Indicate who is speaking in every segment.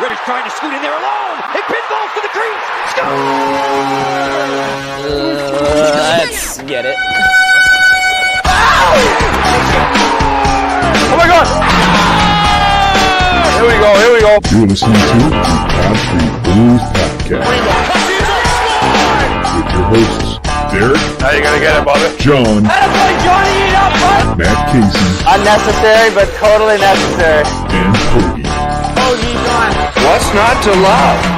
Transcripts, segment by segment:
Speaker 1: Ritter's trying to scoot in there alone. It pinballs to the crease. Score!
Speaker 2: Let's get it.
Speaker 3: Oh my God! Here we go.
Speaker 4: You're listening to the Pod Street Bullies podcast with your hosts, Derek.
Speaker 3: How you gonna get it, Bobby?
Speaker 4: John. Matt Casey.
Speaker 2: Unnecessary, but totally necessary.
Speaker 4: And Cody.
Speaker 3: What's not to love?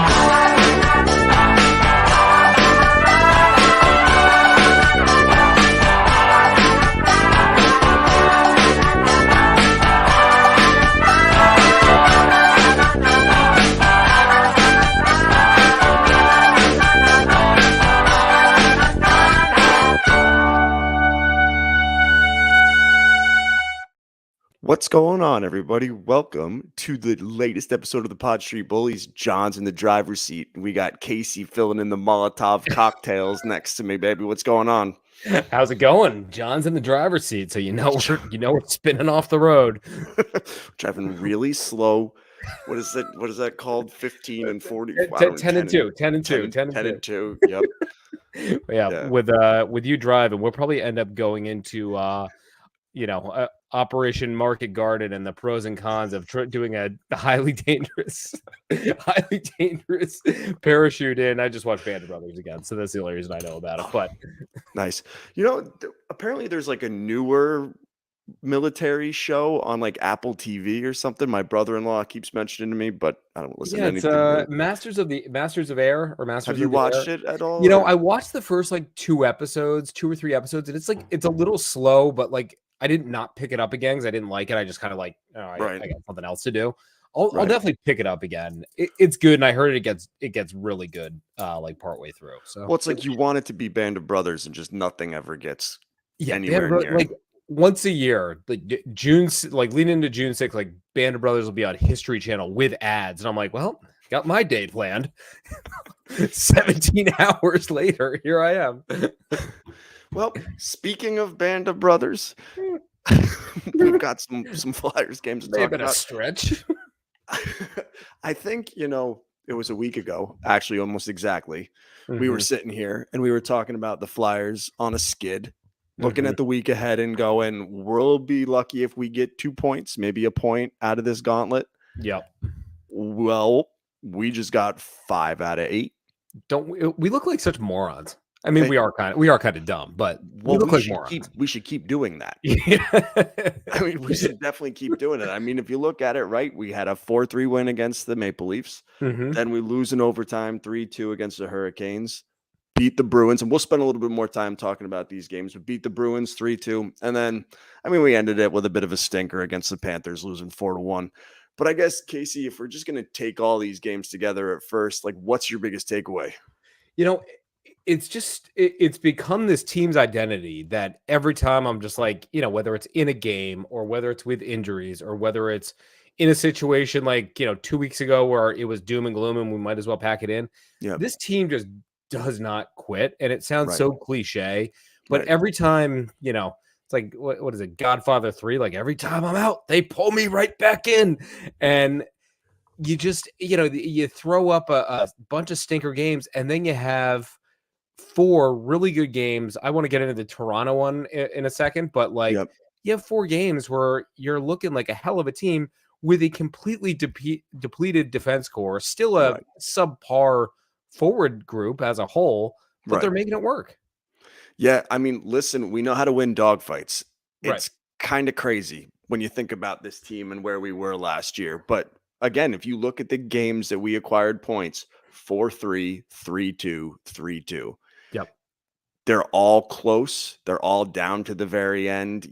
Speaker 5: What's going on, everybody? Welcome to the latest episode of the Pod Street Bullies. John's in the driver's seat. We got Casey filling in the Molotov cocktails next to me, baby. What's going on?
Speaker 6: How's it going? John's in the driver's seat, so we're spinning off the road.
Speaker 5: Driving really slow. What is that called? 15 and 40.
Speaker 6: 10 and 2.
Speaker 5: Yep.
Speaker 6: Yeah. With you driving, we'll probably end up going into Operation Market Garden and the pros and cons of doing a highly dangerous parachute in. I just watched Band of Brothers again, so that's the only reason I know about it. But
Speaker 5: nice. Apparently there's like a newer military show on like Apple TV or something. My brother-in-law keeps mentioning to me, but I don't listen to anything.
Speaker 6: It's Masters of Air or Masters.
Speaker 5: Have you watched it at all?
Speaker 6: I watched the first like 2 or 3 episodes, and it's a little slow, but like I did not pick it up again because I didn't like it. I just kind of I got something else to do. I'll definitely pick it up again. It's good, and I heard it gets really good like partway through. So
Speaker 5: it's like you want it to be Band of Brothers, and just nothing ever gets anywhere near.
Speaker 6: Like once a year, like June, like leading into June 6th, like Band of Brothers will be on History Channel with ads, and I'm like, well, got my date planned. 17 hours later, here I am.
Speaker 5: Well, speaking of Band of Brothers, we've got some Flyers games to talk about.
Speaker 6: A stretch.
Speaker 5: I think, it was a week ago, actually almost exactly. Mm-hmm. We were sitting here and we were talking about the Flyers on a skid, looking at the week ahead and going, we'll be lucky if we get 2 points, maybe a point out of this gauntlet.
Speaker 6: Yep.
Speaker 5: Well, we just got 5 out of 8.
Speaker 6: Don't we look like such morons? I mean, we are kind of dumb, but we look like morons.
Speaker 5: We should keep doing that.
Speaker 6: Yeah.
Speaker 5: I mean, we should definitely keep doing it. I mean, if you look at it, right, we had a 4-3 win against the Maple Leafs. Mm-hmm. Then we lose in overtime 3-2 against the Hurricanes. Beat the Bruins, and we'll spend a little bit more time talking about these games. We beat the Bruins 3-2, and then, we ended it with a bit of a stinker against the Panthers, losing 4-1. But I guess, Casey, if we're just going to take all these games together at first, like, what's your biggest takeaway?
Speaker 6: It's become this team's identity that every time I'm just like, whether it's in a game or whether it's with injuries or whether it's in a situation like, 2 weeks ago where it was doom and gloom and we might as well pack it in. Yeah. This team just does not quit. And it sounds so cliche, but every time, it's like, what is it? Godfather 3, like every time I'm out, they pull me right back in. And you just, you throw up a bunch of stinker games and then you have 4 really good games. I want to get into the Toronto one in a second, but you have 4 games where you're looking like a hell of a team with a completely depleted defense core, still a subpar forward group as a whole, but they're making it work.
Speaker 5: Yeah, I mean, listen, we know how to win dogfights. It's kind of crazy when you think about this team and where we were last year. But again, if you look at the games that we acquired points, 4-3, 3-2, 3-2.
Speaker 6: Yep.
Speaker 5: They're all close. They're all down to the very end.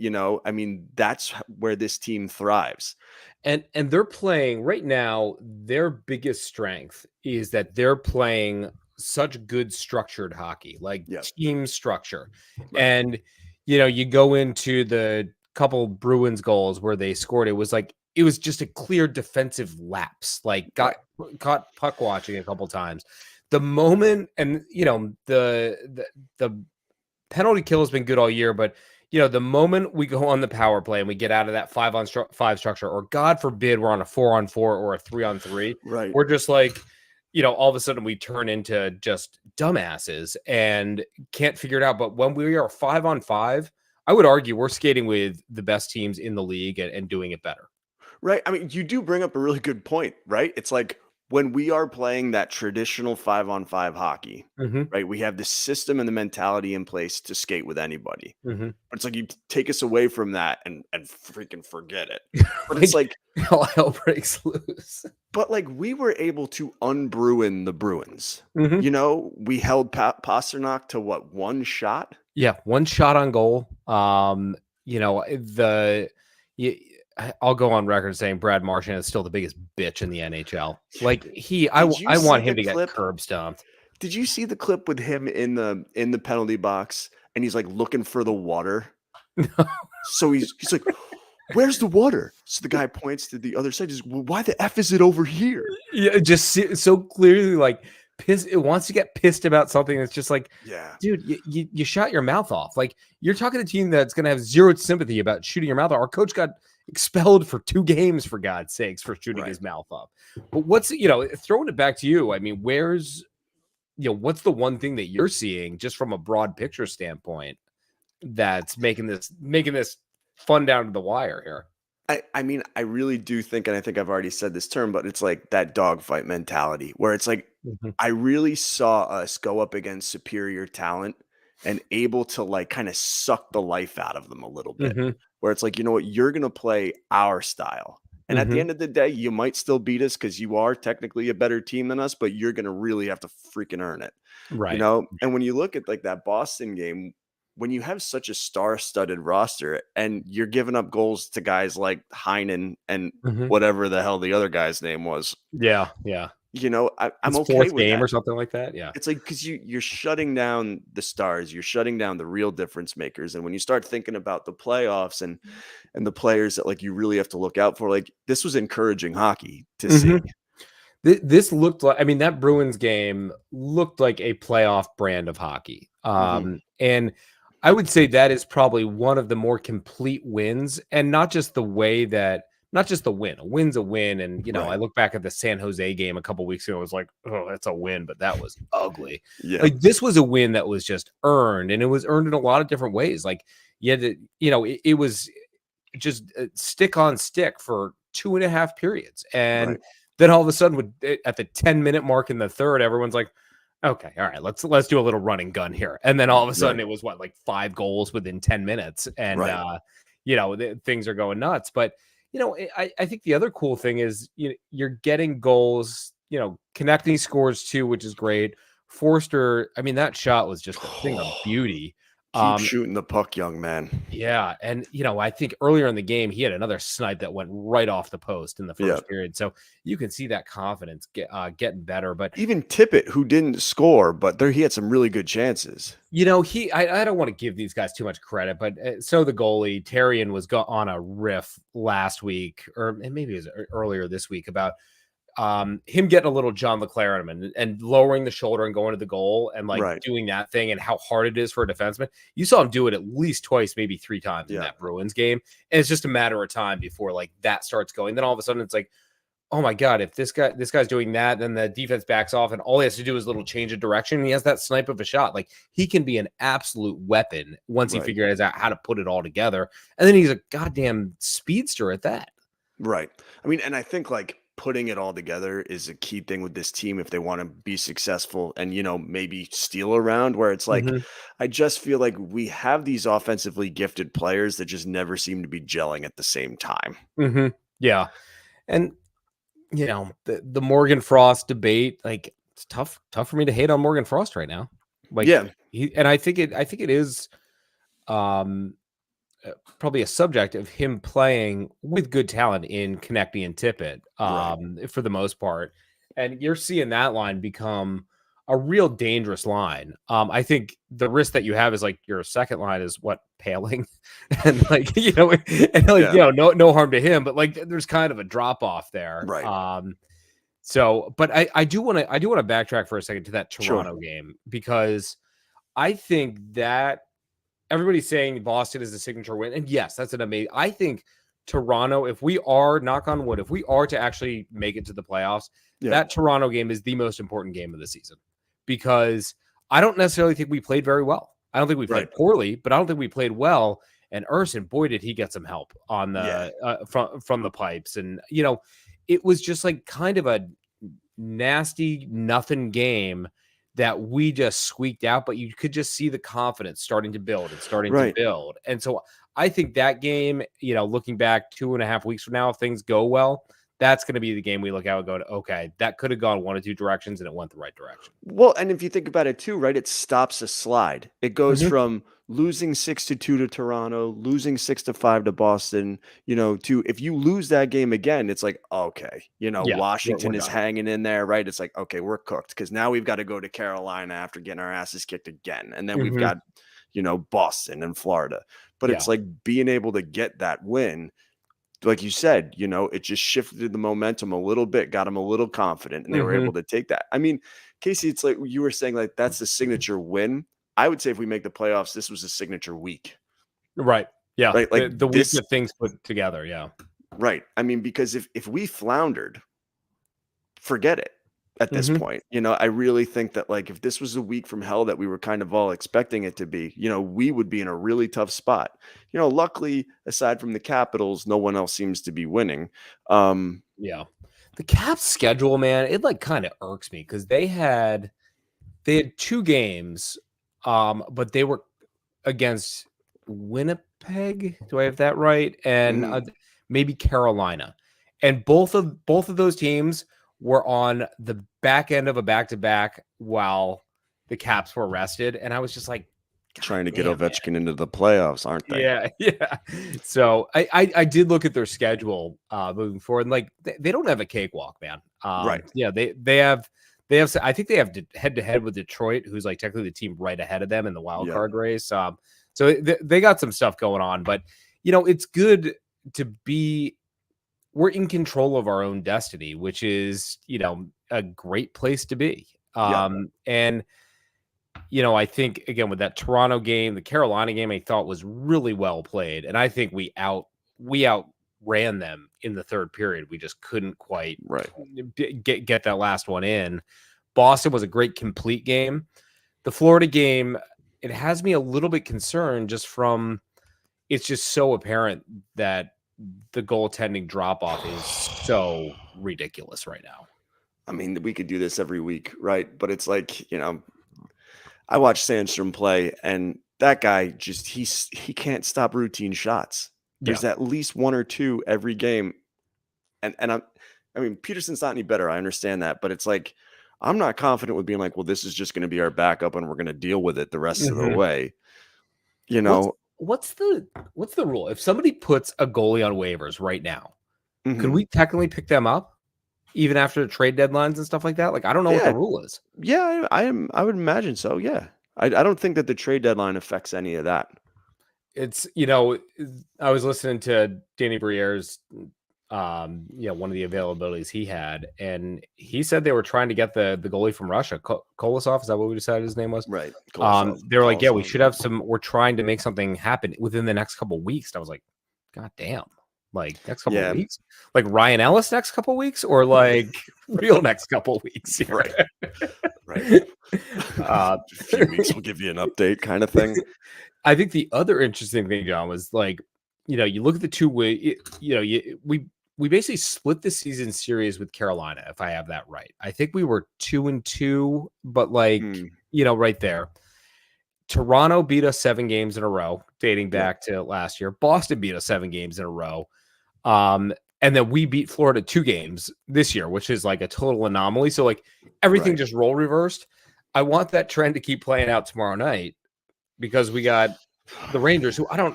Speaker 5: That's where this team thrives.
Speaker 6: And they're playing right now. Their biggest strength is that they're playing such good structured hockey, like team structure. Right. And, you go into the couple Bruins goals where they scored. It was just a clear defensive lapse, like got caught puck watching a couple times. The moment, and the penalty kill has been good all year, but the moment we go on the power play and we get out of that 5-on-5 structure, or God forbid we're on a 4-on-4 or a 3-on-3,
Speaker 5: Right.
Speaker 6: we're just like, all of a sudden we turn into just dumbasses and can't figure it out. But when we are 5-on-5, I would argue we're skating with the best teams in the league and doing it better.
Speaker 5: Right. I mean, you do bring up a really good point, right? It's like when we are playing that traditional 5-on-5 hockey, right? We have the system and the mentality in place to skate with anybody. But it's like you take us away from that and freaking forget it. But it's like
Speaker 6: all hell breaks loose.
Speaker 5: But like we were able to unbruin the Bruins. We held Pasternak to what, one shot?
Speaker 6: Yeah, one shot on goal. I'll go on record saying Brad Marchand is still the biggest bitch in the NHL. Like I want him to get curb stomped.
Speaker 5: Did you see the clip with him in the penalty box and he's like looking for the water? So he's like, "Where's the water?" So the guy points to the other side. He's, "Well, why the F is it over here?"
Speaker 6: Yeah, just so clearly like pissed. It wants to get pissed about something that's just like,
Speaker 5: yeah,
Speaker 6: dude, you shot your mouth off. Like you're talking to a team that's gonna have zero sympathy about shooting your mouth off. Our coach got expelled for 2 games, for God's sakes, for shooting his mouth off. But what's throwing it back to you? I mean, where's what's the one thing that you're seeing just from a broad picture standpoint that's making this fun down to the wire here?
Speaker 5: I mean, I really do think, and I think I've already said this term, but it's like that dogfight mentality where it's like, I really saw us go up against superior talent and able to like kind of suck the life out of them a little bit, where it's like, you know what, you're going to play our style. And at the end of the day, you might still beat us because you are technically a better team than us, but you're going to really have to freaking earn it.
Speaker 6: Right.
Speaker 5: And when you look at like that Boston game, when you have such a star-studded roster and you're giving up goals to guys like Heinen and whatever the hell the other guy's name was.
Speaker 6: Yeah. Yeah.
Speaker 5: I'm okay
Speaker 6: fourth
Speaker 5: with
Speaker 6: game
Speaker 5: that.
Speaker 6: or something like that. Yeah.
Speaker 5: It's like, because you're shutting down the stars, you're shutting down the real difference makers. And when you start thinking about the playoffs and the players that like you really have to look out for, like this was encouraging hockey to see.
Speaker 6: This looked like, I mean, that Bruins game looked like a playoff brand of hockey. And I would say that is probably one of the more complete wins, and not just the way that, not just the win. A win's a win. And, I look back at the San Jose game a couple weeks ago. I was like, oh, that's a win, but that was ugly. Yeah. Like this was a win that was just earned, and it was earned in a lot of different ways. Like you had to, it was just stick on stick for 2.5 periods. And then all of a sudden at the 10-minute mark in the third, everyone's like, okay, all right, let's do a little running gun here. And then all of a sudden it was like 5 goals within 10 minutes. And, things are going nuts. But, I think the other cool thing is you're getting goals, connecting scores too, which is great. Forster, I mean, that shot was just a thing of beauty.
Speaker 5: Keep shooting the puck, young man.
Speaker 6: Yeah. And, I think earlier in the game, he had another snipe that went right off the post in the first period. So you can see that confidence getting better. But
Speaker 5: even Tippett, who didn't score, but he had some really good chances.
Speaker 6: I don't want to give these guys too much credit, but so the goalie, Terrian, was on a riff last week, or maybe it was earlier this week, about him getting a little John LeClair on him and lowering the shoulder and going to the goal and like doing that thing, and how hard it is for a defenseman. You saw him do it at least twice, maybe 3 times in that Bruins game. And it's just a matter of time before like that starts going. Then all of a sudden it's like, oh my God, if this guy's doing that, then the defense backs off and all he has to do is a little change of direction. And he has that snipe of a shot. Like he can be an absolute weapon once he figures out how to put it all together. And then he's a goddamn speedster at that.
Speaker 5: Right. I mean, and I think like putting it all together is a key thing with this team if they want to be successful and, maybe steal around, where it's like, I just feel like we have these offensively gifted players that just never seem to be gelling at the same time.
Speaker 6: Yeah. And, the Morgan Frost debate, like it's tough for me to hate on Morgan Frost right now. Like, I think it is, probably a subject of him playing with good talent in Konechny and Tippett for the most part. And you're seeing that line become a real dangerous line. I think the risk that you have is like your second line is Paling and like, no harm to him, but like there's kind of a drop off there.
Speaker 5: Right.
Speaker 6: So, but I do want to backtrack for a second to that Toronto game, because I think that everybody's saying Boston is a signature win. And yes, that's an amazing. I think Toronto, if we are, knock on wood, if we are to actually make it to the playoffs, that Toronto game is the most important game of the season, because I don't necessarily think we played very well. I don't think we played poorly, but I don't think we played well. And Urson, boy, did he get some help on the from the pipes. And, you know, it was just like kind of a nasty nothing game that we just squeaked out, but you could just see the confidence starting to build and starting to build. And so I think that game, you know, looking back 2.5 weeks from now, if things go well, that's going to be the game we look at and go to, okay, that could have gone one or two directions and it went the right direction.
Speaker 5: Well, and if you think about it too, right, it stops a slide. It goes from losing 6-2 to Toronto, losing 6-5 to Boston, you know, to if you lose that game again, it's like, okay, you know, Washington is hanging in there, right? It's like, okay, we're cooked because now we've got to go to Carolina after getting our asses kicked again. And then we've got, you know, Boston and Florida. But it's like being able to get that win, like you said, you know, it just shifted the momentum a little bit, got them a little confident, and they were able to take that. I mean, Casey, it's like you were saying, like that's the signature win. I would say if we make the playoffs, this was a signature week.
Speaker 6: Right. Yeah.
Speaker 5: Like
Speaker 6: the week that things put together. Yeah.
Speaker 5: Right. I mean, because if we floundered, forget it at this point. You know, I really think that like if this was a week from hell that we were kind of all expecting it to be, you know, we would be in a really tough spot. You know, luckily, aside from the Capitals, no one else seems to be winning.
Speaker 6: Yeah. The Caps schedule, man, it like kind of irks me because they had 2 games, but they were against Winnipeg. Do I have that right? And maybe Carolina. And both of those teams were on the back end of a back-to-back while the Caps were rested. And I was just like,
Speaker 5: trying to get Ovechkin into the playoffs, aren't they?
Speaker 6: Yeah. So I did look at their schedule moving forward. And like they don't have a cakewalk, man.
Speaker 5: Right.
Speaker 6: Yeah, they have I think they have head-to-head with Detroit, who's like technically the team right ahead of them in the wild card race. So they got some stuff going on. But, you know, it's good to be we're in control of our own destiny, which is, you know, a great place to be. And, you know, I think, again, with that Toronto game, the Carolina game, I thought was really well played. And I think we outran them in the third period. We just couldn't quite get that last one in. Boston was a great complete game. The Florida game, it has me a little bit concerned just from it's just so apparent that the goaltending drop-off is so ridiculous right now.
Speaker 5: I mean, we could do this every week, right? But it's like, you know, I watch Sandstrom play, and that guy just he can't stop routine shots. There's at least 1 or 2 every game, and I mean, Peterson's not any better. I understand that, but it's like I'm not confident with being like, well, this is just going to be our backup, and we're going to deal with it the rest of the way. You know,
Speaker 6: what's the rule? If somebody puts a goalie on waivers right now, could we technically pick them up? Even after the trade deadlines and stuff like that? Like, I don't know what the rule is.
Speaker 5: Yeah, I would imagine so. Yeah. I don't think that the trade deadline affects any of that.
Speaker 6: It's, you know, I was listening to Danny Briere's, you know, one of the availabilities he had, and he said they were trying to get the goalie from Russia, Kolosov. Is that what we decided his name was?
Speaker 5: Right.
Speaker 6: They were like, yeah, we should have we're trying to make something happen within the next couple of weeks. And I was like, God damn. Like next couple of weeks, like Ryan Ellis next couple of weeks, or like real next couple of weeks,
Speaker 5: right? A few weeks will give you an update, kind of thing.
Speaker 6: I think the other interesting thing, John, was like, you know, you look at the 2 way, you know, we basically split the season series with Carolina, if I have that right. I think we were 2-2, but like, you know, right there. Toronto beat us 7 games in a row, dating back to last year. Boston beat us 7 games in a row. And then we beat Florida 2 games this year, which is like a total anomaly. So like everything just role reversed. I want that trend to keep playing out tomorrow night because we got the Rangers, who I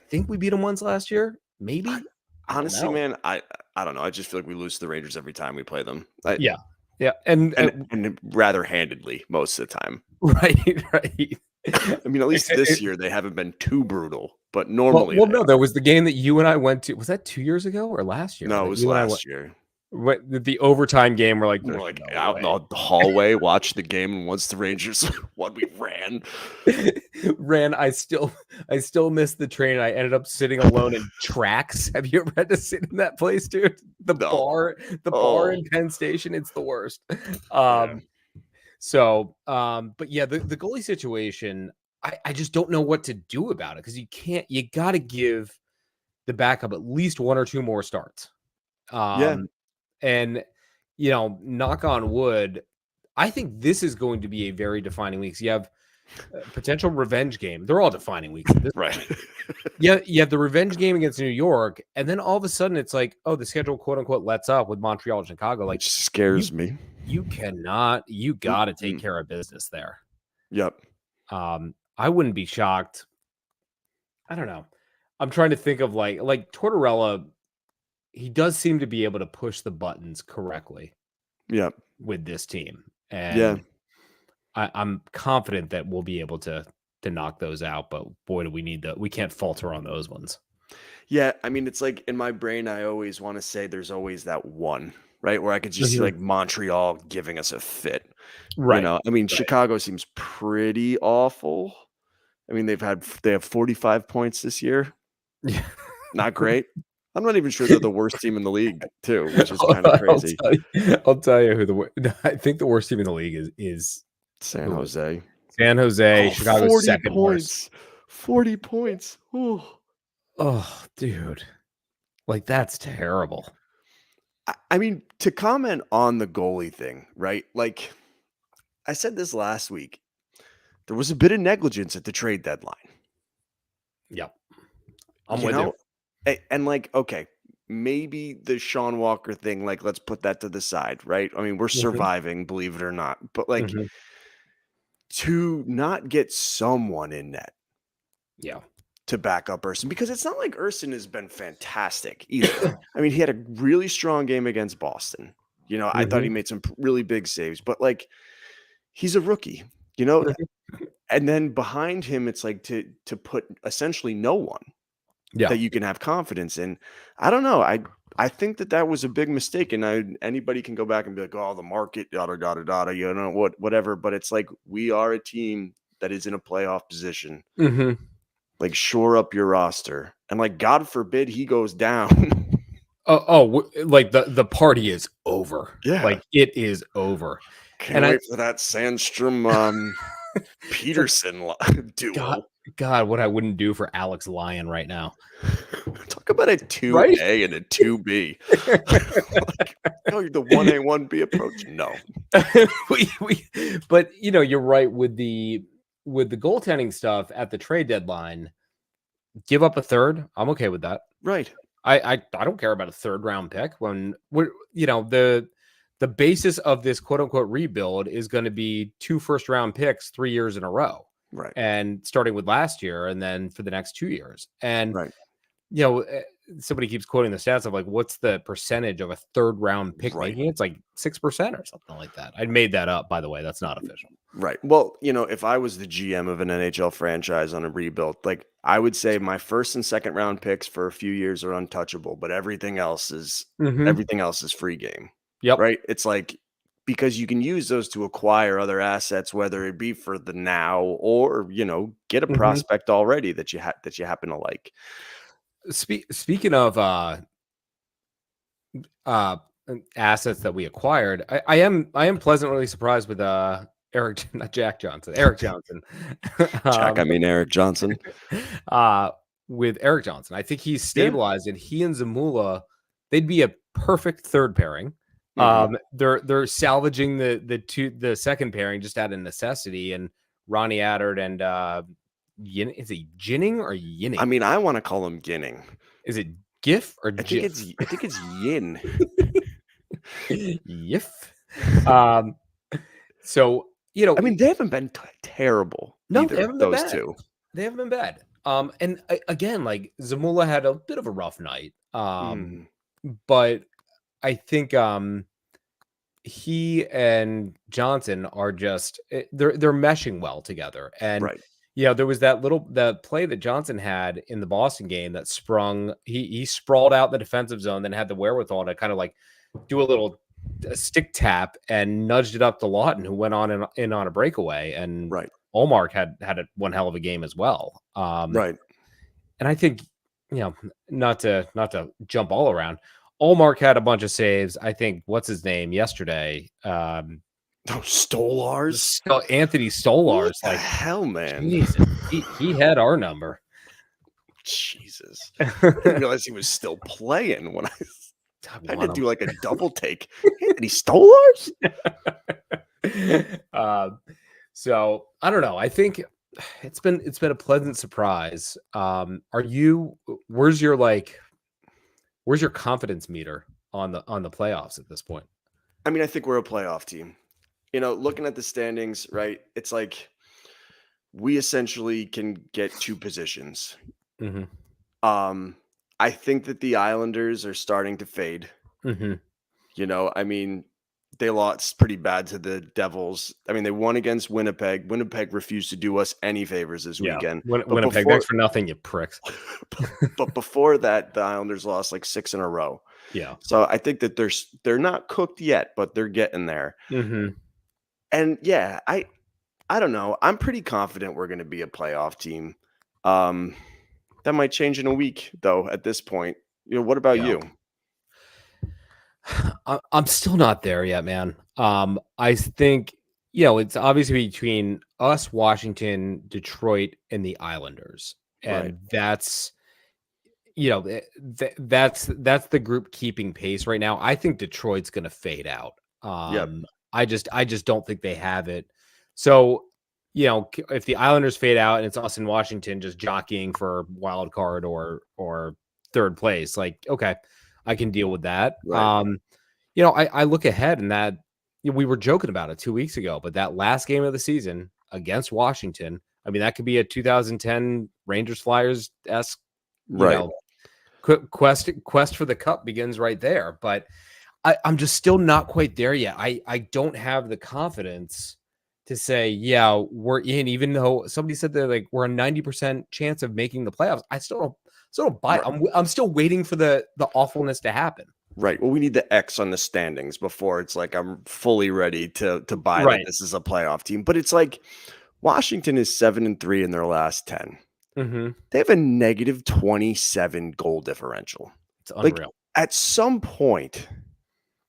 Speaker 6: think we beat them once last year. Maybe.
Speaker 5: Honestly, man, I don't know. I just feel like we lose to the Rangers every time we play them.
Speaker 6: Yeah. And
Speaker 5: rather handedly most of the time.
Speaker 6: Right.
Speaker 5: I mean, at least this year they haven't been too brutal, but normally.
Speaker 6: Well, no, there was the game that you and I went to. Was that 2 years ago or last year?
Speaker 5: No, it was last year.
Speaker 6: The overtime game, we're
Speaker 5: We're
Speaker 6: like
Speaker 5: out in the hallway, watch the game, and once the Rangers won, we ran.
Speaker 6: I still miss the train. I ended up sitting alone in Tracks. Have you ever had to sit in that place, dude? The bar in Penn Station, it's the worst. But yeah, the goalie situation, I just don't know what to do about it, because you got to give the backup at least one or two more starts. And knock on wood, I think this is going to be a very defining week. So you have a potential revenge game. They're all defining weeks,
Speaker 5: right?
Speaker 6: Yeah, you have the revenge game against New York, and then all of a sudden it's like, oh, the schedule quote unquote lets up with Montreal and Chicago. Like,
Speaker 5: which scares me.
Speaker 6: You got to take care of business there.
Speaker 5: Yep.
Speaker 6: I wouldn't be shocked. I don't know. I'm trying to think of like Tortorella. He does seem to be able to push the buttons correctly.
Speaker 5: Yep.
Speaker 6: With this team. And I'm confident that we'll be able to knock those out, but boy, do we can't falter on those ones.
Speaker 5: Yeah, I mean, it's like in my brain, I always want to say there's always that one, right, where I could just see like Montreal giving us a fit.
Speaker 6: Right.
Speaker 5: I mean, Chicago seems pretty awful. I mean, they have 45 points this year.
Speaker 6: Yeah.
Speaker 5: Not great. I'm not even sure they're the worst team in the league, too, which is kind of crazy.
Speaker 6: I'll tell you I think the worst team in the league is
Speaker 5: San Jose.
Speaker 6: San Jose, Chicago's
Speaker 5: 40
Speaker 6: second
Speaker 5: points.
Speaker 6: worst.
Speaker 5: 40 points. Ooh.
Speaker 6: Oh, dude. Like, that's terrible.
Speaker 5: I mean, to comment on the goalie thing, right? Like, I said this last week. There was a bit of negligence at the trade deadline.
Speaker 6: Yep. I'm with you.
Speaker 5: And like, okay, maybe the Sean Walker thing, like, let's put that to the side, right? I mean, we're surviving, believe it or not. But like, to not get someone in net, to back up Urson, because it's not like Urson has been fantastic either. I mean, he had a really strong game against Boston. I thought he made some really big saves, but like, he's a rookie, and then behind him, it's like to put essentially no one. That you can have confidence in. I don't know. I think that was a big mistake, and anybody can go back and be like, oh, the market, whatever. But it's like, we are a team that is in a playoff position. Like, shore up your roster, and like, God forbid he goes down.
Speaker 6: Like the party is over.
Speaker 5: Yeah,
Speaker 6: like it is over.
Speaker 5: Can't wait for that Sandstrom Peterson duo.
Speaker 6: God, what I wouldn't do for Alex Lyon right now.
Speaker 5: Talk about a 2A and a 2B. Like, the 1A, 1B approach. No.
Speaker 6: But you're right with the goaltending stuff at the trade deadline. Give up a third. I'm okay with that.
Speaker 5: Right.
Speaker 6: I don't care about a third round pick when the basis of this quote unquote rebuild is going to be 2 first round picks 3 years in a row.
Speaker 5: Right.
Speaker 6: And starting with last year and then for the next 2 years. And, somebody keeps quoting the stats of like, what's the percentage of a third round pick making? It's like 6% or something like that. I made that up, by the way. That's not official.
Speaker 5: Right. Well, if I was the GM of an NHL franchise on a rebuild, like, I would say my first and second round picks for a few years are untouchable, but everything else is free game.
Speaker 6: Yep.
Speaker 5: Right. It's like, because you can use those to acquire other assets, whether it be for the now or, get a prospect already that you happen to like.
Speaker 6: Speaking of assets that we acquired, I am pleasantly surprised with Eric Johnson. Eric Johnson. With Eric Johnson. I think he's stabilized, and he and Zamula, they'd be a perfect third pairing. They're salvaging the second pairing just out of necessity, and Ronnie Attard and is it Ginning or Yinning?
Speaker 5: I mean, I want to call him Ginning.
Speaker 6: Is it GIF or GIF?
Speaker 5: I think it's Yin.
Speaker 6: Yif. So
Speaker 5: I mean, they haven't been terrible.
Speaker 6: No,
Speaker 5: either,
Speaker 6: they haven't
Speaker 5: those
Speaker 6: been bad.
Speaker 5: two.
Speaker 6: They haven't been bad. And again, like, Zamula had a bit of a rough night. But I think he and Johnson are just they're meshing well together. And Yeah, there was that play that Johnson had in the Boston game that sprung. He sprawled out the defensive zone, then had the wherewithal to kind of like do a stick tap and nudged it up to Lawton, who went on in on a breakaway. And
Speaker 5: Right.
Speaker 6: Olmark had one hell of a game as well.
Speaker 5: Right.
Speaker 6: And I think, not to jump all around, Olmark had a bunch of saves. I think what's his name yesterday?
Speaker 5: Stolars.
Speaker 6: Anthony Stolars.
Speaker 5: What the hell, man?
Speaker 6: Jesus, he had our number.
Speaker 5: Jesus, I didn't realize he was still playing when I had to do like a double take. Anthony Stolars.
Speaker 6: So I don't know. I think it's been a pleasant surprise. Where's your confidence meter on the playoffs at this point?
Speaker 5: I mean, I think we're a playoff team. Looking at the standings, right? It's like we essentially can get 2 positions.
Speaker 6: Mm-hmm.
Speaker 5: I think that the Islanders are starting to fade.
Speaker 6: Mm-hmm.
Speaker 5: I mean, they lost pretty bad to the Devils. I mean, they won against Winnipeg. Winnipeg refused to do us any favors this weekend.
Speaker 6: Winnipeg, thanks for nothing, you pricks.
Speaker 5: But before that, the Islanders lost like 6 in a row.
Speaker 6: Yeah.
Speaker 5: So I think that they're not cooked yet, but they're getting there.
Speaker 6: Mm-hmm.
Speaker 5: And yeah, I don't know. I'm pretty confident we're going to be a playoff team. That might change in a week, though. At this point, what about you?
Speaker 6: I'm still not there yet, man. I think it's obviously between us, Washington, Detroit, and the Islanders, and that's that's the group keeping pace right now. I think Detroit's going to fade out. I just don't think they have it. So, if the Islanders fade out and it's us in Washington just jockeying for wild card or third place, like, okay, I can deal with that.
Speaker 5: Right.
Speaker 6: I look ahead and that we were joking about it 2 weeks ago, but that last game of the season against Washington, I mean, that could be a 2010 Rangers Flyers-esque, quest for the cup begins right there. But I'm just still not quite there yet. I don't have the confidence to say, yeah, we're in, even though somebody said that like we're a 90% chance of making the playoffs. I still don't buy it. I'm still waiting for the awfulness to happen.
Speaker 5: Right. Well, we need the X on the standings before it's like I'm fully ready to buy that this is a playoff team. But it's like Washington is 7-3 in their last 10.
Speaker 6: Mm-hmm.
Speaker 5: They have a negative 27 goal differential.
Speaker 6: It's unreal.
Speaker 5: Like, at some point,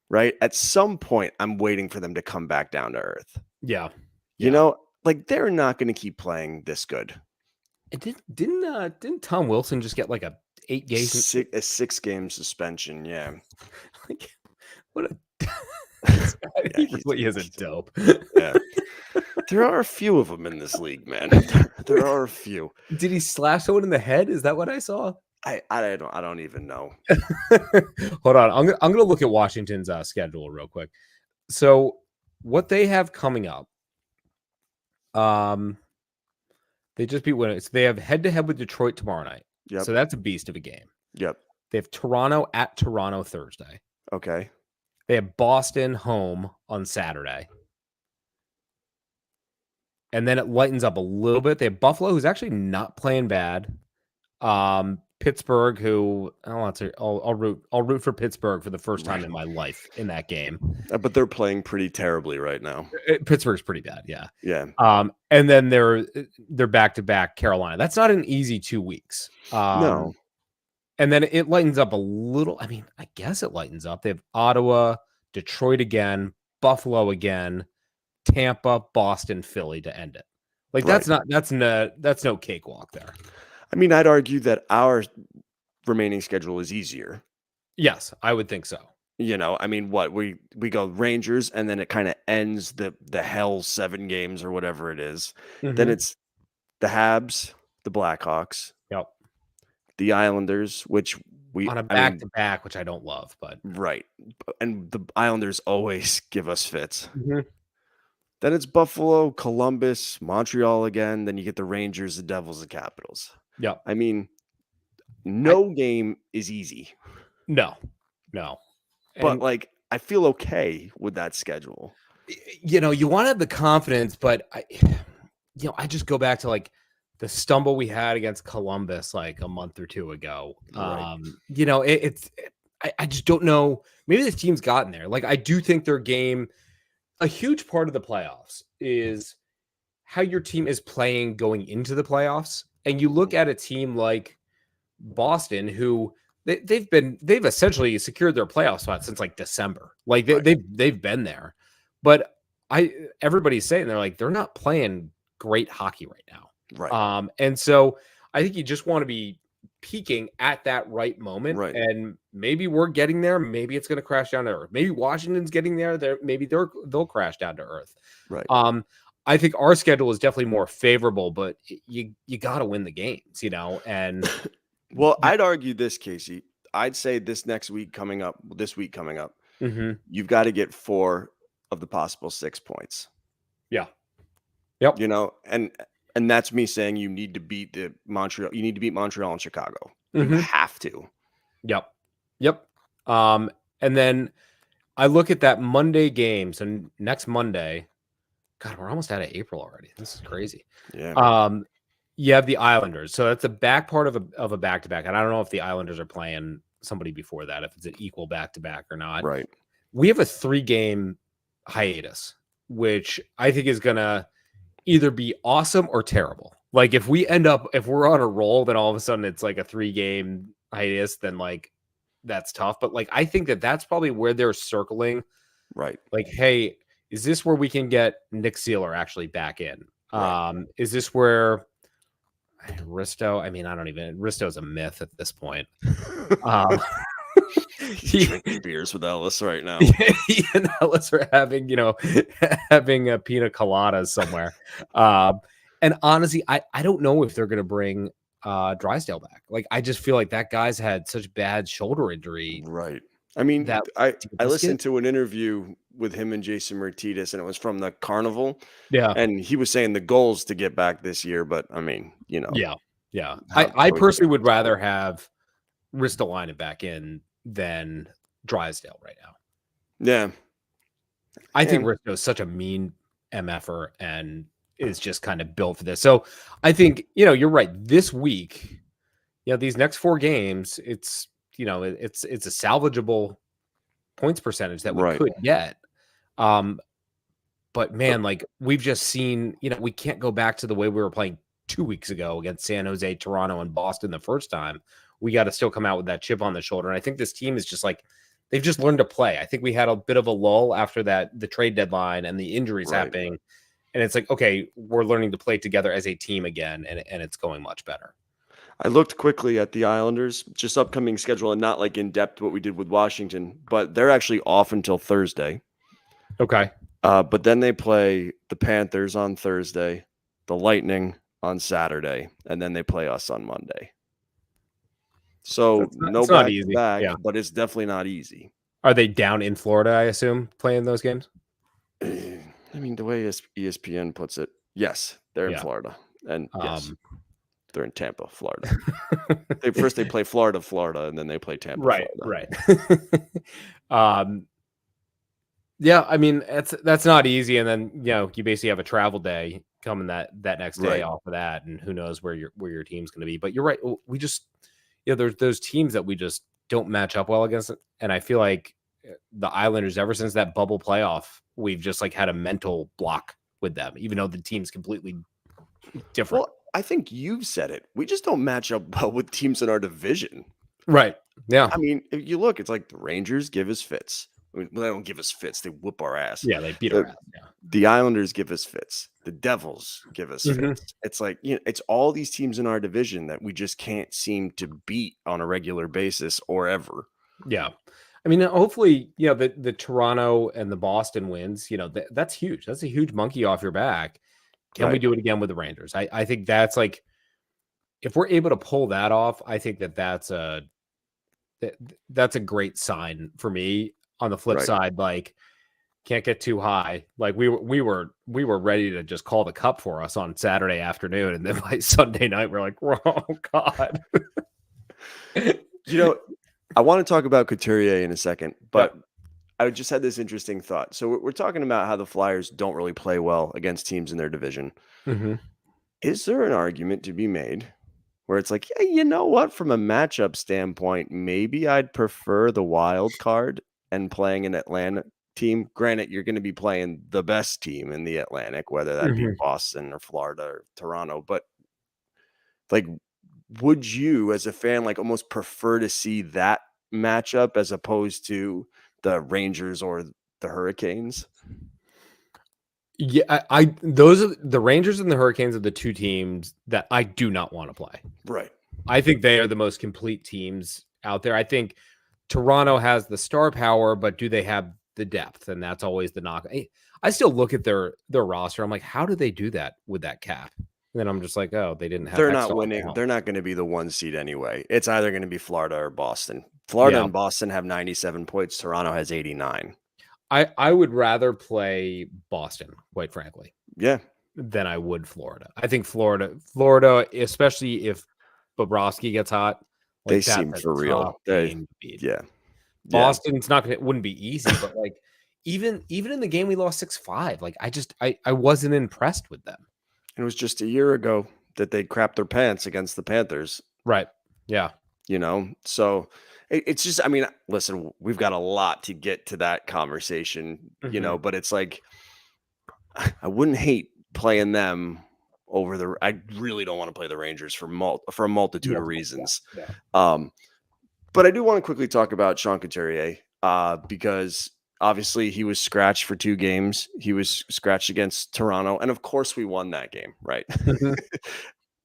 Speaker 5: right? At some point, I'm waiting for them to come back down to earth.
Speaker 6: Yeah.
Speaker 5: Like they're not going to keep playing this good.
Speaker 6: Didn't Tom Wilson just get like a
Speaker 5: 6-game suspension? Yeah.
Speaker 6: Like, what a he really is a dope.
Speaker 5: Yeah. There are a few of them in this league, man. There are a few.
Speaker 6: Did he slash someone in the head? Is that what I saw?
Speaker 5: I don't even know.
Speaker 6: Hold on. I'm gonna look at Washington's schedule real quick. So what they have coming up, they just beat Winnipeg. So they have head-to-head with Detroit tomorrow night.
Speaker 5: Yep.
Speaker 6: So that's a beast of a game.
Speaker 5: Yep.
Speaker 6: They have Toronto at Toronto Thursday.
Speaker 5: Okay.
Speaker 6: They have Boston home on Saturday. And then it lightens up a little bit. They have Buffalo, who's actually not playing bad. Pittsburgh, who I'll root for Pittsburgh for the first time in my life in that game.
Speaker 5: But they're playing pretty terribly right now.
Speaker 6: Pittsburgh's pretty bad, yeah.
Speaker 5: Yeah.
Speaker 6: And then they're back-to-back Carolina. That's not an easy 2 weeks.
Speaker 5: No.
Speaker 6: And then it lightens up a little. I mean, I guess it lightens up. They have Ottawa, Detroit again, Buffalo again, Tampa, Boston, Philly to end it. Like that's no cakewalk there.
Speaker 5: I mean, I'd argue that our remaining schedule is easier.
Speaker 6: Yes, I would think so.
Speaker 5: I mean, what we go Rangers, and then it kind of ends the hell 7 games or whatever it is.
Speaker 6: Mm-hmm.
Speaker 5: Then it's the Habs, the Blackhawks, the Islanders, which we
Speaker 6: on a back-to-back, which I don't love, but
Speaker 5: right. And the Islanders always give us fits.
Speaker 6: Mm-hmm.
Speaker 5: Then it's Buffalo, Columbus, Montreal again. Then you get the Rangers, the Devils, the Capitals.
Speaker 6: Yeah.
Speaker 5: I mean, no game is easy.
Speaker 6: No.
Speaker 5: But like, I feel okay with that schedule.
Speaker 6: You want to have the confidence, but I just go back to like the stumble we had against Columbus like a month or two ago.
Speaker 5: Right.
Speaker 6: You know, I just don't know. Maybe this team's gotten there. Like, I do think their game, a huge part of the playoffs is how your team is playing going into the playoffs. And you look at a team like Boston, who they've essentially secured their playoff spot since like December. Like they've been there, but everybody's saying they're not playing great hockey right now.
Speaker 5: Right.
Speaker 6: And so I think you just want to be peaking at that right moment.
Speaker 5: Right.
Speaker 6: And maybe we're getting there. Maybe it's going to crash down to earth. Maybe Washington's getting there. Maybe they'll crash down to earth.
Speaker 5: Right.
Speaker 6: I think our schedule is definitely more favorable, but you got to win the games, you know? And
Speaker 5: well, I'd argue this, Casey. I'd say this week coming up,
Speaker 6: mm-hmm.
Speaker 5: you've got to get 4 of the possible 6 points.
Speaker 6: Yeah. Yep.
Speaker 5: You know, and that's me saying you need to beat Montreal. You need to beat Montreal and Chicago.
Speaker 6: Mm-hmm.
Speaker 5: You have to.
Speaker 6: Yep. And then I look at that Monday game. So next Monday, God, we're almost out of April already. This is crazy.
Speaker 5: Yeah.
Speaker 6: You have the Islanders. So that's the back part of a back-to-back. And I don't know if the Islanders are playing somebody before that, if it's an equal back-to-back or not.
Speaker 5: Right.
Speaker 6: We have a 3-game hiatus, which I think is going to either be awesome or terrible. Like if we're on a roll, then all of a sudden it's like a 3-game hiatus, then like that's tough. But like, I think that's probably where they're circling.
Speaker 5: Right.
Speaker 6: Like, hey, is this where we can get Nick Seeler actually back in?
Speaker 5: Right.
Speaker 6: Is this where Risto? I mean, Risto's a myth at this point.
Speaker 5: He's drinking beers with Ellis right now.
Speaker 6: He and Ellis are having a pina coladas somewhere. And honestly, I don't know if they're going to bring Drysdale back. Like, I just feel like that guy's had such bad shoulder injury.
Speaker 5: Right. I mean,
Speaker 6: that
Speaker 5: I listened to an interview with him and Jason Martinez, and it was from the Carnival.
Speaker 6: Yeah.
Speaker 5: And he was saying the goal's to get back this year, but I mean, you know.
Speaker 6: Yeah. I personally would rather have Ristolainen back in than Drysdale right now.
Speaker 5: Yeah.
Speaker 6: I think Risto is such a mean MFer and is just kind of built for this. So I think, you're right. This week, these next 4 games, it's a salvageable points percentage that we could get. But man, like we've just seen, we can't go back to the way we were playing 2 weeks ago against San Jose, Toronto, and Boston the first time. We got to still come out with that chip on the shoulder. And I think this team is just like, they've just learned to play. I think we had a bit of a lull after the trade deadline and the injuries happening. And it's like, okay, we're learning to play together as a team again. And it's going much better.
Speaker 5: I looked quickly at the Islanders, just upcoming schedule, and not like in depth what we did with Washington, but they're actually off until Thursday.
Speaker 6: Okay.
Speaker 5: But then they play the Panthers on Thursday, the Lightning on Saturday, and then they play us on Monday. So no back to back, but it's definitely not easy.
Speaker 6: Are they down in Florida, I assume, playing those games?
Speaker 5: I mean, the way ESPN puts it, yes, they're in Florida. And yes, they're in Tampa, Florida. First they play Florida, and then they play Tampa,
Speaker 6: Florida.
Speaker 5: Right.
Speaker 6: Yeah, I mean, that's not easy. And then, you basically have a travel day coming that next day off of that. And who knows where your team's going to be. But you're right. We just, there's those teams that we just don't match up well against. And I feel like the Islanders, ever since that bubble playoff, we've just like had a mental block with them, even though the team's completely different.
Speaker 5: Well, I think you've said it. We just don't match up well with teams in our division.
Speaker 6: Right. Yeah.
Speaker 5: I mean, if you look, it's like the Rangers give us fits. I mean, well, they don't give us fits. They whoop our ass.
Speaker 6: Yeah, they beat our ass. Yeah.
Speaker 5: The Islanders give us fits. The Devils give us fits. It's like, it's all these teams in our division that we just can't seem to beat on a regular basis or ever.
Speaker 6: Yeah. I mean, hopefully, the Toronto and the Boston wins, that's huge. That's a huge monkey off your back. Can we do it again with the Rangers? I think that's like, if we're able to pull that off, I think that's a great sign for me. On the flip side, like, can't get too high. Like we were ready to just call the cup for us on Saturday afternoon, and then by Sunday night we're like, oh God.
Speaker 5: I want to talk about Couturier in a second, but I just had this interesting thought. So we're talking about how the Flyers don't really play well against teams in their division.
Speaker 6: Mm-hmm.
Speaker 5: Is there an argument to be made where it's like, yeah, you know what? From a matchup standpoint, maybe I'd prefer the wild card and playing an Atlanta team. Granted, you're going to be playing the best team in the Atlantic, whether that be Boston or Florida or Toronto. But like, would you, as a fan, like almost prefer to see that matchup as opposed to the Rangers or the Hurricanes?
Speaker 6: Yeah, I those are the Rangers and the Hurricanes are the two teams that I do not want to play.
Speaker 5: Right.
Speaker 6: I think they are the most complete teams out there. I think Toronto has the star power, but do they have the depth? And that's always the knock. I still look at their roster. I'm like, how do they do that with that cap? And then I'm just like, oh, they didn't have.
Speaker 5: They're not winning. They're not going to be the 1 seed anyway. It's either going to be Florida or Boston. Florida and Boston have 97 points. Toronto has 89.
Speaker 6: I would rather play Boston, quite frankly.
Speaker 5: Yeah.
Speaker 6: Than I would Florida. I think Florida, especially if Bobrovsky gets hot, like
Speaker 5: they seem for real. Yeah.
Speaker 6: Boston's wouldn't be easy, but like even in the game we lost 6-5, like I wasn't impressed with them.
Speaker 5: It was just a year ago that they crapped their pants against the Panthers.
Speaker 6: Right. Yeah.
Speaker 5: So it's just, I mean, listen, we've got a lot to get to that conversation, but it's like, I wouldn't hate playing them over I really don't want to play the Rangers for a multitude of reasons. Yeah. But I do want to quickly talk about Sean Couturier, because obviously he was scratched for 2 games. He was scratched against Toronto. And of course we won that game. Right.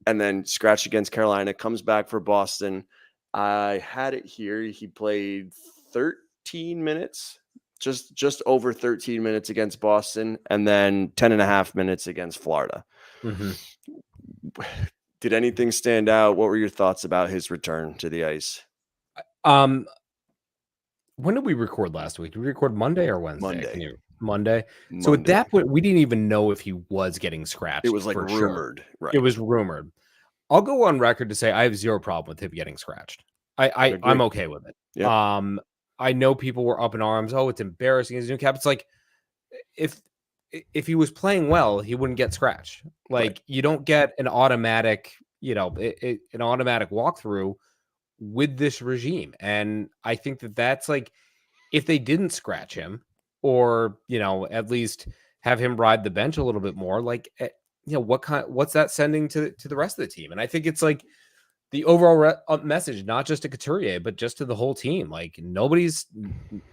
Speaker 5: And then scratched against Carolina, comes back for Boston. I had it here. He played 13 minutes, just over 13 minutes against Boston, and then 10.5 minutes against Florida. Did anything stand out? What were your thoughts about his return to the ice?
Speaker 6: When did we record last week? Did we record Monday or Wednesday? Monday. So at that point, we didn't even know if he was getting scratched.
Speaker 5: It was like rumored.
Speaker 6: Sure.
Speaker 5: Right.
Speaker 6: It was rumored. I'll go on record to say I have zero problem with him getting scratched. I'm okay with it.
Speaker 5: Yeah.
Speaker 6: I know people were up in arms. Oh, it's embarrassing. His new cap. It's like if he was playing well, he wouldn't get scratched. Like you don't get an automatic, an automatic walkthrough with this regime. And I think that's like, if they didn't scratch him or, at least have him ride the bench a little bit more, like, what's that sending to the rest of the team? And I think it's like the overall message, not just to Couturier, but just to the whole team. Like nobody's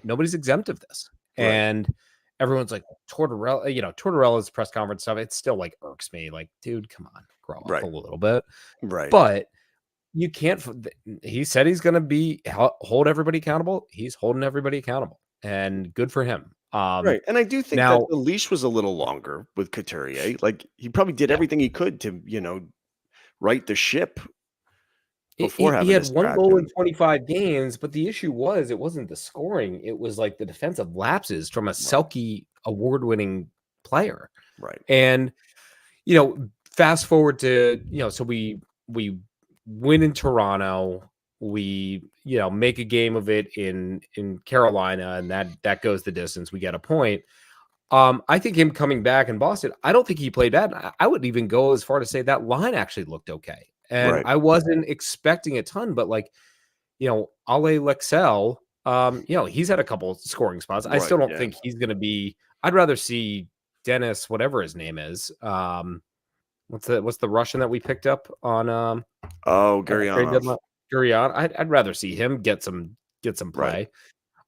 Speaker 6: exempt of this. Right. And everyone's like Tortorella's press conference stuff. It still like irks me. Like, dude, come on, grow up a little bit.
Speaker 5: Right.
Speaker 6: But you can't. He said he's going to hold everybody accountable. He's holding everybody accountable, and good for him.
Speaker 5: Right. And I do think that the leash was a little longer with Couturier. Like he probably did everything he could to, right the ship.
Speaker 6: He had 1 goal in 25 games, but the issue was it wasn't the scoring. It was like the defensive lapses from a Selke award-winning player.
Speaker 5: Right.
Speaker 6: And, fast forward to, so we win in Toronto. We, make a game of it in Carolina, and that goes the distance. We get a point. I think him coming back in Boston, I don't think he played bad. I would even go as far to say that line actually looked okay. And I wasn't expecting a ton, but like, Ale Lexel, he's had a couple scoring spots. I still don't think he's going to be. I'd rather see Dennis, whatever his name is. What's the Russian that we picked up on?
Speaker 5: Gurianov.
Speaker 6: I'd rather see him get some play.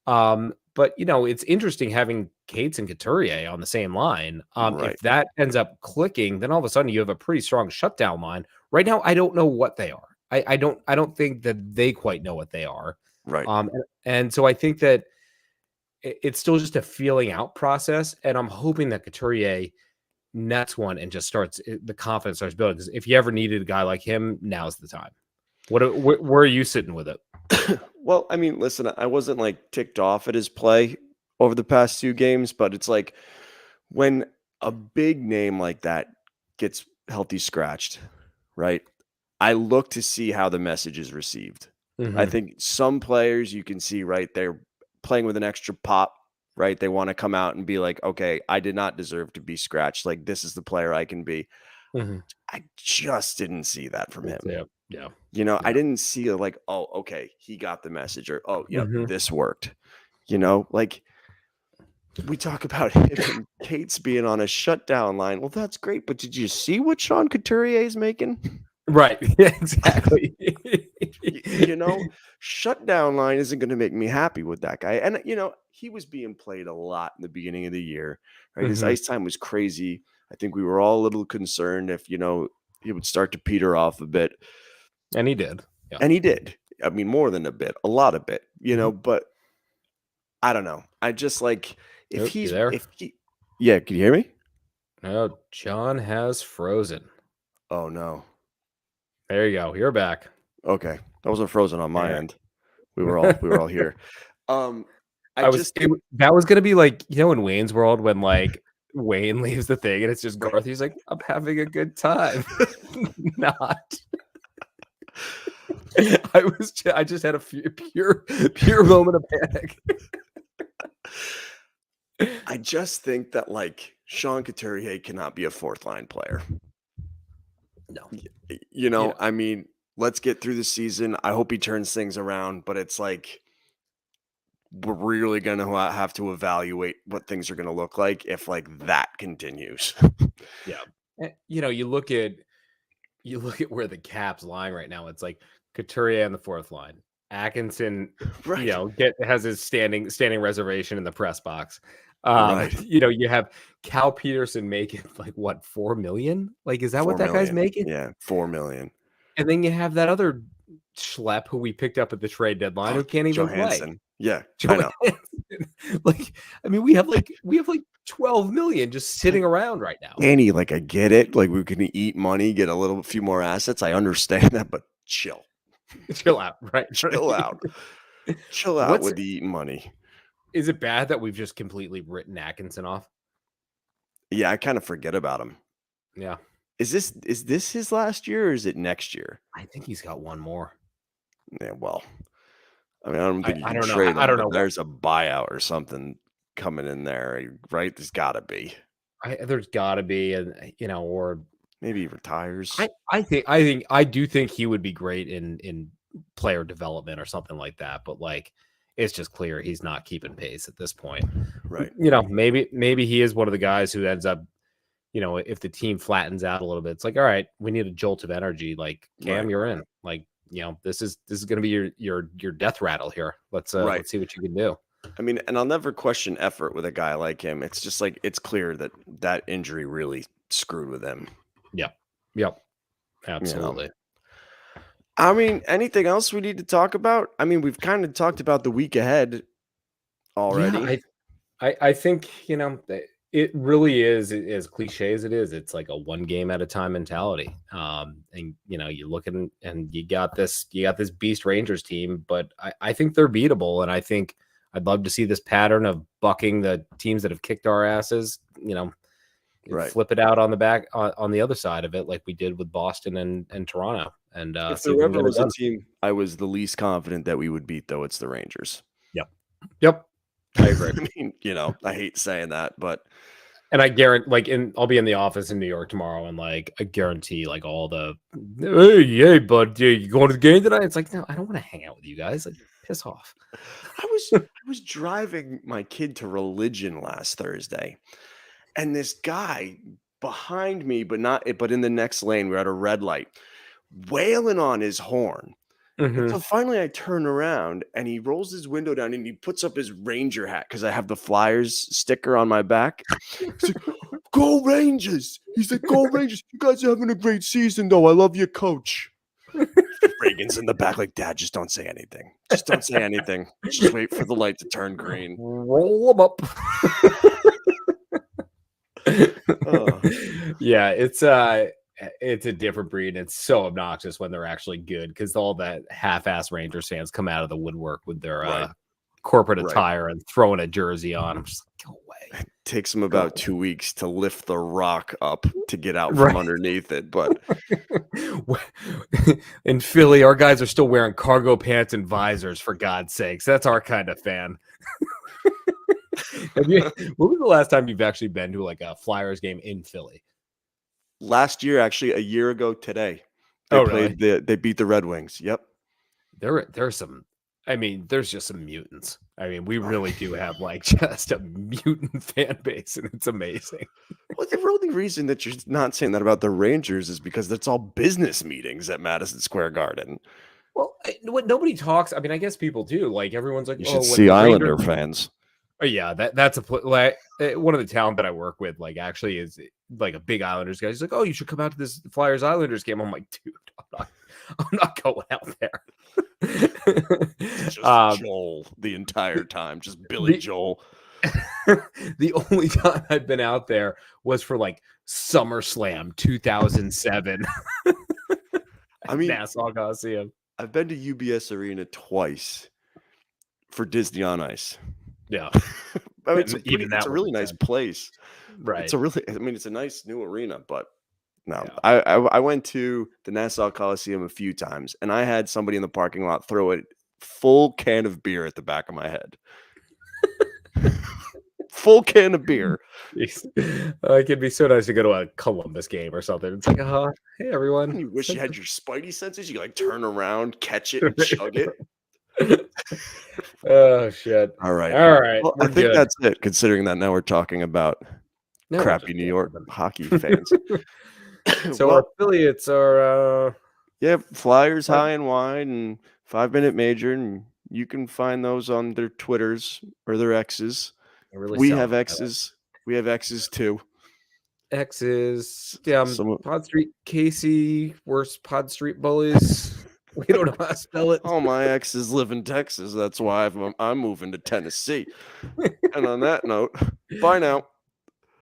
Speaker 6: Right. But it's interesting having Cates and Couturier on the same line. If that ends up clicking, then all of a sudden you have a pretty strong shutdown line. Right now, I don't know what they are. I don't think that they quite know what they are.
Speaker 5: Right.
Speaker 6: And so I think that it's still just a feeling out process. And I'm hoping that Couturier nets one and just the confidence starts building. Because if you ever needed a guy like him, now's the time. Where are you sitting with it?
Speaker 5: Well, I mean, listen, I wasn't like ticked off at his play over the past 2 games, but it's like when a big name like that gets healthy scratched, right? I look to see how the message is received. Mm-hmm. I think some players you can see, right, they're playing with an extra pop, right? They want to come out and be like, okay, I did not deserve to be scratched. Like, this is the player I can be. I just didn't see that from him.
Speaker 6: Yeah.
Speaker 5: I didn't see like, oh, okay, he got the message, or oh, yeah,
Speaker 6: Mhm.
Speaker 5: this worked. Like we talk about him and Cates being on a shutdown line. Well, that's great, but did you see what Sean Couturier is making?
Speaker 6: Right. Yeah, exactly.
Speaker 5: Shutdown line isn't going to make me happy with that guy. And, he was being played a lot in the beginning of the year, right? His ice time was crazy. I think we were all a little concerned if, he would start to peter off a bit.
Speaker 6: And he did. Yeah.
Speaker 5: And he did. I mean, more than a bit, a lot of bit, but I don't know. I just like,
Speaker 6: Nope, you there?
Speaker 5: Yeah, can you hear me?
Speaker 6: No, John has frozen.
Speaker 5: Oh, no.
Speaker 6: There you go. You're back.
Speaker 5: Okay. That wasn't frozen on my end. We were all here.
Speaker 6: That was gonna be like, in Wayne's World when like Wayne leaves the thing and it's just Garth. He's like, I'm having a good time. Not. I just had a pure moment of panic.
Speaker 5: I just think that like Sean Couturier cannot be a fourth line player.
Speaker 6: No.
Speaker 5: I mean, let's get through the season. I hope he turns things around, but it's like we're really going to have to evaluate what things are going to look like if like that continues.
Speaker 6: Yeah. You look at where the Cap's lying right now. It's like Couturier on the fourth line. Atkinson,
Speaker 5: right.
Speaker 6: has his standing reservation in the press box.
Speaker 5: Right.
Speaker 6: You have Cal Peterson making like what, $4 million? Like, is that what that guy's making?
Speaker 5: Yeah, $4 million.
Speaker 6: And then you have that other schlep who we picked up at the trade deadline who can't even
Speaker 5: Johansson.
Speaker 6: play.
Speaker 5: Yeah,
Speaker 6: Johansson. Like, I mean, we have like 12 million just sitting around right now.
Speaker 5: Annie, like I get it. Like we can eat money, get a few more assets. I understand that, but chill.
Speaker 6: Chill out, right?
Speaker 5: Chill out. Chill out with the eating money.
Speaker 6: Is it bad that we've just completely written Atkinson off?
Speaker 5: Yeah, I kind of forget about him.
Speaker 6: Yeah.
Speaker 5: Is this his last year or is it next year?
Speaker 6: I think he's got one more.
Speaker 5: Yeah, well, I mean, I don't think you can
Speaker 6: I don't know.
Speaker 5: trade him.
Speaker 6: I don't know.
Speaker 5: There's a buyout or something coming in there, right? There's got to be.
Speaker 6: There's got to be, or
Speaker 5: maybe he retires.
Speaker 6: I do think he would be great in player development or something like that. But like, it's just clear he's not keeping pace at this point.
Speaker 5: Right.
Speaker 6: Maybe he is one of the guys who ends up, if the team flattens out a little bit, it's like, all right, we need a jolt of energy. Like Cam, you're in. Like, this is going to be your death rattle here. Let's see what you can do.
Speaker 5: I mean, and I'll never question effort with a guy like him. It's just like, it's clear that injury really screwed with him.
Speaker 6: Yep. Absolutely.
Speaker 5: I mean, anything else we need to talk about? I mean, we've kind of talked about the week ahead already.
Speaker 6: Yeah, I think, it really is, as cliche as it is, it's like a one game at a time mentality. And you look at and you got this beast Rangers team, but I think they're beatable. And I think I'd love to see this pattern of bucking the teams that have kicked our asses, flip it out on the back on the other side of it, like we did with Boston and Toronto. And
Speaker 5: if there ever was a team I was the least confident that we would beat, though, it's the Rangers.
Speaker 6: Yep. I agree.
Speaker 5: I mean, I hate saying that, but
Speaker 6: and I guarantee, I'll be in the office in New York tomorrow, and like I guarantee, like all the hey, bud, you going to the game tonight? It's like, no, I don't want to hang out with you guys. Like, piss off.
Speaker 5: I was driving my kid to religion last Thursday, and this guy behind me, but in the next lane, we're at a red light, wailing on his horn.
Speaker 6: Mm-hmm.
Speaker 5: So finally I turn around and he rolls his window down and he puts up his Ranger hat because I have the Flyers sticker on my back. He's like, "Go Rangers!" He's like, "Go Rangers! You guys are having a great season, though. I love you, coach." Reagan's in the back like, "Dad, just don't say anything. Just don't say anything. Just wait for the light to turn green.
Speaker 6: Roll them up." Yeah, it's a different breed. It's so obnoxious when they're actually good because all that half-ass Rangers fans come out of the woodwork with their corporate attire and throwing a jersey on. I'm just like, go away.
Speaker 5: It takes them about 2 weeks to lift the rock up to get out from underneath it. But
Speaker 6: in Philly, our guys are still wearing cargo pants and visors, for God's sakes. That's our kind of fan. When was the last time you've actually been to like a Flyers game in Philly?
Speaker 5: last year, actually, a year ago today. They beat the Red Wings. Yep.
Speaker 6: There's some. I mean, there's just some mutants. I mean, we really do have like just a mutant fan base, and it's amazing.
Speaker 5: Well, the only reason that you're not saying that about the Rangers is because that's all business meetings at Madison Square Garden.
Speaker 6: Well, what nobody talks. I mean, I guess people do. Like everyone's like,
Speaker 5: you should see Islander fans.
Speaker 6: Oh yeah, that's like one of the talent that I work with. Like actually is like a big Islanders guy. He's like, oh, you should come out to this Flyers Islanders game. I'm like, dude, I'm not going out there.
Speaker 5: Just Joel the entire time, just Billy Joel.
Speaker 6: The only time I've been out there was for like SummerSlam 2007.
Speaker 5: I mean,
Speaker 6: Nassau Coliseum.
Speaker 5: I've been to UBS Arena twice for Disney on Ice.
Speaker 6: Yeah,
Speaker 5: I mean, it's a really nice place.
Speaker 6: Right.
Speaker 5: It's a nice new arena, but no, yeah. I went to the Nassau Coliseum a few times, and I had somebody in the parking lot throw a full can of beer at the back of my head. Full can of beer.
Speaker 6: It could be so nice to go to a Columbus game or something. It's like, hey everyone.
Speaker 5: You wish you had your spidey senses. You like turn around, catch it, and chug it.
Speaker 6: Oh shit!
Speaker 5: All right.
Speaker 6: Well,
Speaker 5: I think that's it. Considering that now we're talking about crappy New York hockey fans.
Speaker 6: So our affiliates are
Speaker 5: Flyers High and Wide and 5 Minute Major, and you can find those on their Twitters or their X's. We have X's. We have X's too.
Speaker 6: X's. Yeah, Pod Street Casey. Worst Pod Street Bullies. We don't know how to spell it.
Speaker 5: All my exes live in Texas. That's why I'm moving to Tennessee. And on that note, bye now.